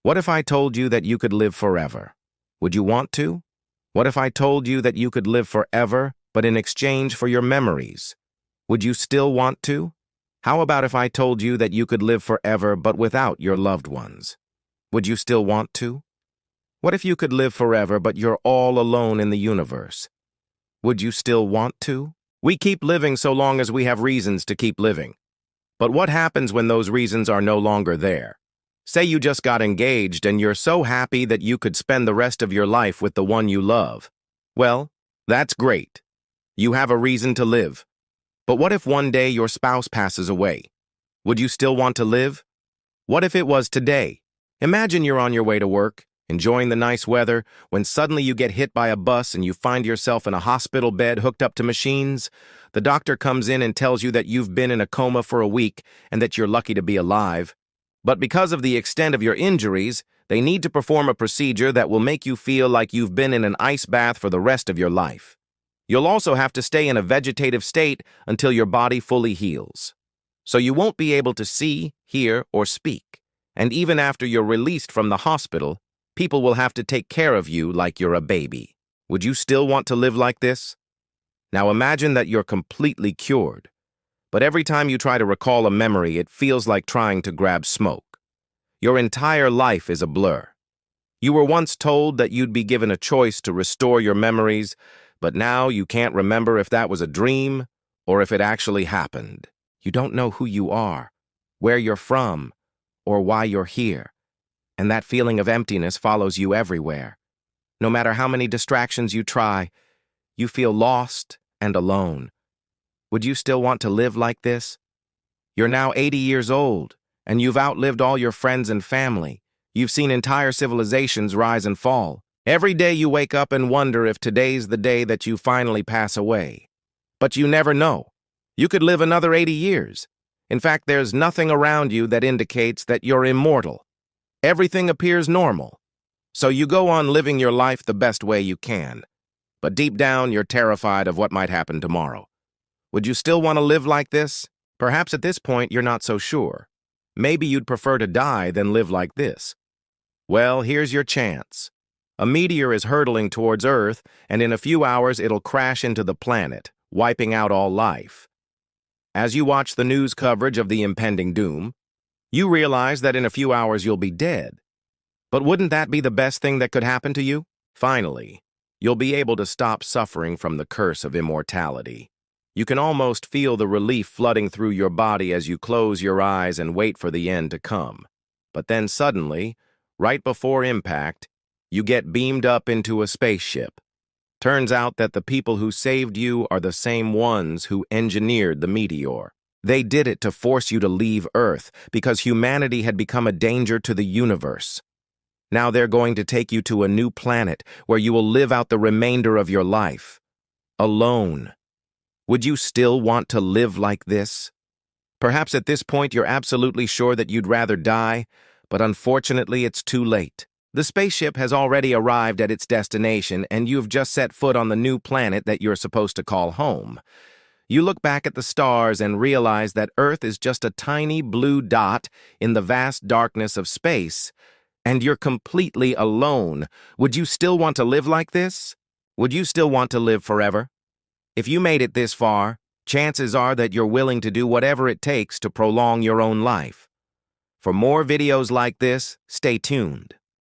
What if I told you that you could live forever? Would you want to? What if I told you that you could live forever, but in exchange for your memories? Would you still want to? How about if I told you that you could live forever, but without your loved ones? Would you still want to? What if you could live forever, but you're all alone in the universe? Would you still want to? We keep living so long as we have reasons to keep living. But what happens when those reasons are no longer there? Say you just got engaged and you're so happy that you could spend the rest of your life with the one you love. Well, that's great. You have a reason to live. But what if one day your spouse passes away? Would you still want to live? What if it was today? Imagine you're on your way to work, enjoying the nice weather, when suddenly you get hit by a bus and you find yourself in a hospital bed hooked up to machines. The doctor comes in and tells you that you've been in a coma for a week and that you're lucky to be alive. But because of the extent of your injuries, they need to perform a procedure that will make you feel like you've been in an ice bath for the rest of your life. You'll also have to stay in a vegetative state until your body fully heals. So you won't be able to see, hear, or speak. And even after you're released from the hospital, people will have to take care of you like you're a baby. Would you still want to live like this? Now imagine that you're completely cured. But every time you try to recall a memory, it feels like trying to grab smoke. Your entire life is a blur. You were once told that you'd be given a choice to restore your memories, but now you can't remember if that was a dream or if it actually happened. You don't know who you are, where you're from, or why you're here. And that feeling of emptiness follows you everywhere. No matter how many distractions you try, you feel lost and alone. Would you still want to live like this? You're now 80 years old, and you've outlived all your friends and family. You've seen entire civilizations rise and fall. Every day you wake up and wonder if today's the day that you finally pass away. But you never know. You could live another 80 years. In fact, there's nothing around you that indicates that you're immortal. Everything appears normal. So you go on living your life the best way you can. But deep down, you're terrified of what might happen tomorrow. Would you still want to live like this? Perhaps at this point you're not so sure. Maybe you'd prefer to die than live like this. Well, here's your chance. A meteor is hurtling towards Earth, and in a few hours it'll crash into the planet, wiping out all life. As you watch the news coverage of the impending doom, you realize that in a few hours you'll be dead. But wouldn't that be the best thing that could happen to you? Finally, you'll be able to stop suffering from the curse of immortality. You can almost feel the relief flooding through your body as you close your eyes and wait for the end to come. But then suddenly, right before impact, you get beamed up into a spaceship. Turns out that the people who saved you are the same ones who engineered the meteor. They did it to force you to leave Earth because humanity had become a danger to the universe. Now they're going to take you to a new planet where you will live out the remainder of your life, alone. Would you still want to live like this? Perhaps at this point you're absolutely sure that you'd rather die, but unfortunately it's too late. The spaceship has already arrived at its destination, and you've just set foot on the new planet that you're supposed to call home. You look back at the stars and realize that Earth is just a tiny blue dot in the vast darkness of space, and you're completely alone. Would you still want to live like this? Would you still want to live forever? If you made it this far, chances are that you're willing to do whatever it takes to prolong your own life. For more videos like this, stay tuned.